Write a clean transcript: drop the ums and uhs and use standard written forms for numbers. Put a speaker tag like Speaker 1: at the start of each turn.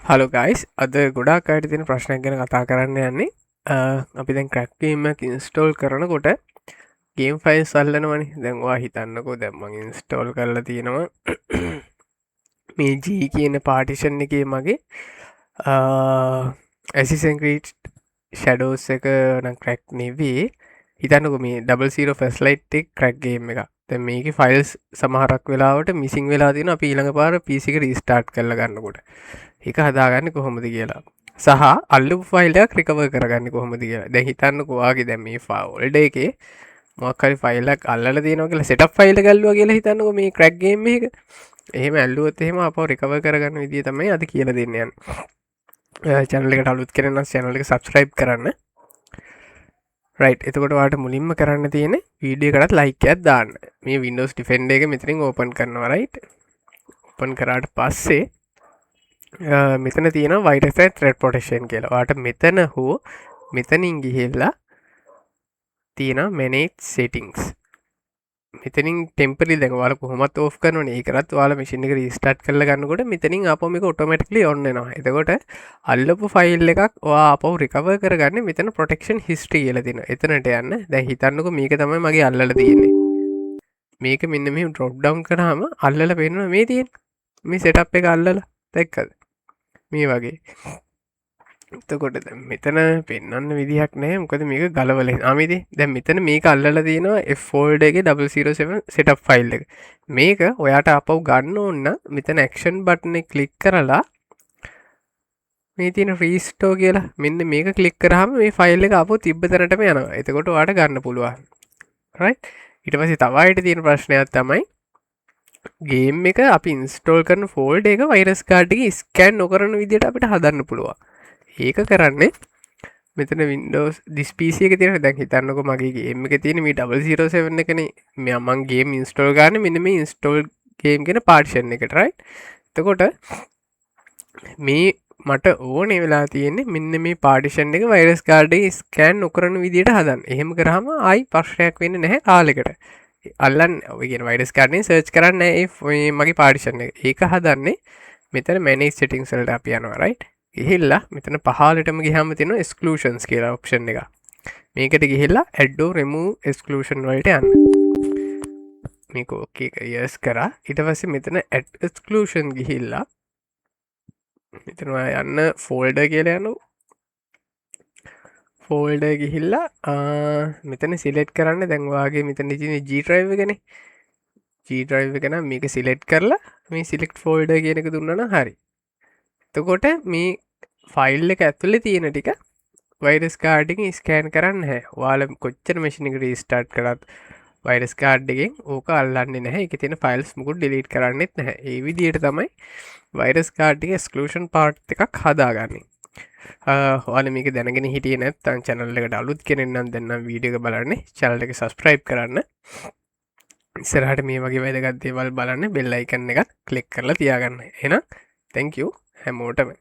Speaker 1: Hello guys අද ගොඩාක් අයට තියෙන ප්‍රශ්නයක් ගැන කතා කරන්න යන්නේ අපි දැන් ක්‍රැක් ගේම් එකක් ඉන්ස්ටෝල් කරනකොට ගේම් ෆයිල්ස් අල්ලනවනේ. දැන් ඔයා හිතන්නකෝ දැන් මම ඉන්ස්ටෝල් කරලා තියෙනවා මේ G කියන පාටිෂන් එකේ මගේ Assassin's Creed Shadows එක නම් ක්‍රැක් නෙවෙයි. හිතන්නකෝ මේ 00 ෆස්ට් ලයිට් එක ක්‍රැක් ගේම් එකක්. දැන් මේකේ ෆයිල්ස් සමහරක් වෙලාවට මිසින් වෙලා තියෙනවා. අපි ඊළඟ පාර PC එක රීස්ටාර්ට් කරලා ගන්නකොට ඒක හදාගන්න කොහොමද කියලා සහ අල්ලපු ෆයිල් එකක් රිකවර් කරගන්න කොහොමද කියලා. දැන් හිතන්නකෝ ඔයාගේ දැන් මේ ෆෝල්ඩර් එකේ මොකක් හරි ෆයිල් එකක් අල්ලලා තියෙනවා කියලා සෙටප් ෆයිල් එක ඇල්ලුවා කියලා හිතන්නකෝ මේ ක්‍රැක් ගේම් එක. එහෙම ඇල්ලුවොත් එහෙම අපව රිකවර් කරගන්න විදිය තමයි අද කියලා දෙන්න යන්නේ. channel එකට අලුත් කෙනෙක් නම් channel එක subscribe කරන්න. right එතකොට ඔයාලට මුලින්ම කරන්න තියෙන්නේ වීඩියෝ එකකට like එකක් දාන්න. මේ Windows Defender එක මෙතනින් open කරනවා right. open කරාට පස්සේ මෙතන තියෙන virus and threat protection කියලා. ඔයාලට මෙතන හෝ මෙතනින් ගිහිල්ලා තියෙන manage settings. මෙතනින් temporary දැන් ඔයාලා කොහොමත් off කරනවනේ. ඒකවත් ඔයාලා machine එක restart කරලා ගන්නකොට මෙතනින් ආපහු මේක automatically on වෙනවා. එතකොට අල්ලපු file එකක් ඔයා ආපහු recover කරගන්නේ මෙතන protection history කියලා තියෙනවා. එතනට යන්න. දැන් හිතන්නකෝ මේක තමයි මගේ අල්ලලා තියෙන්නේ. මේක මෙන්න මෙහෙම drop down කරාම අල්ලලා පේනවා මේ තියෙන්නේ. මේ setup එක අල්ලලා දැක්කද? මේ වගේ. එතකොට දැන් මෙතන පෙන්වන්න විදිහක් නැහැ. මොකද මේක ගලවලා ආමේදී. දැන් මෙතන මේක අල්ලලා තියෙනවා F folder එකේ 007 setup file එක. මේක ඔයාට ආපහු ගන්න ඕන නම් මෙතන action button එක click කරලා මේ තියෙන restore කියලා මෙන්න මේක click කරාම මේ file එක ආපහු තිබ්බ තැනටම යනවා. එතකොට ඔයාට ගන්න පුළුවන්. right? ඊට පස්සේ තව ආයෙත් තියෙන ප්‍රශ්නයක් තමයි ගේම් එක අපි ඉන්ස්ටෝල් කරන ෆෝල්ඩර් එක වෛරස් කාඩ් එකේ ස්කෑන් නොකරන විදිහට අපිට හදන්න පුළුවන්. ඒක කරන්නේ මෙතන Windows this PC එකේ තියෙන දැන් හිතන්නකෝ මගේ ගේම් එකේ තියෙන මේ 007 එකනේ මම ගේම් ඉන්ස්ටෝල් ගන්න මෙන්න මේ ඉන්ස්ටෝල් ගේම් කියන පාර්ටිෂන් එකට right. එතකොට මේ මට ඕනේ වෙලා තියෙන්නේ මෙන්න මේ පාර්ටිෂන් එක වෛරස් කාඩ් එකේ ස්කෑන් නොකරන විදිහට හදන්න. එහෙම කරාම ආයි ප්‍රශ්නයක් වෙන්නේ නැහැ කාලෙකට. අල්ලන්න ඔය කියන වෛරස් කාඩ් එකෙන් සර්ච් කරන්න ඒ මගේ පාර්ටිෂන් එක. ඒක හදන්නේ මෙතන manage settings වලට අපි යනවා right. ගිහිල්ලා මෙතන පහළටම ගියාම තියෙනවා exclusions කියලා option එක. මේකට ගිහිල්ලා add or remove exclusion වලට යන්න. මේක okay එක yes කරා. ඊට පස්සේ මෙතන add exclusion ගිහිල්ලා මෙතන යන්න folder කියලා යනවා. folder ගිහිල්ලා මෙතන select කරන්න. දැන් ඔයාගේ මෙතන තියෙන G drive එකනේ. G drive එක නම් මේක select කරලා මේ select folder කියන එක දුන්නා නම් හරි. එතකොට මේ ෆයිල් එක ඇතුලේ තියෙන ටික වෛරස් කාඩ් එකෙන් ස්කෑන් කරන්න නැහැ. ඔයාලා කොච්චර මැෂින් එක රීස්ටාර්ට් කරත් වෛරස් කාඩ් එකෙන් ඕක අල්ලන්නේ නැහැ. ඒකේ තියෙන ෆයිල්ස් මුකුත් ඩිලීට් කරන්නෙත් නැහැ. ඒ විදිහට තමයි වෛරස් කාඩ් එකේ එක්ස්ක්ලූෂන් පාර්ට් එකක් හදාගන්නේ. ඔයාලා මේක දැනගෙන හිටියේ නැත්නම් channel එකට අලුත් කෙනෙක් නම් දැන් නම් වීඩියෝ එක බලන්න channel එක subscribe කරන්න. ඉස්සරහට මේ වගේ වැදගත් දේවල් බලන්න bell icon එකත් click කරලා තියාගන්න. එහෙනම් thank you හැමෝටම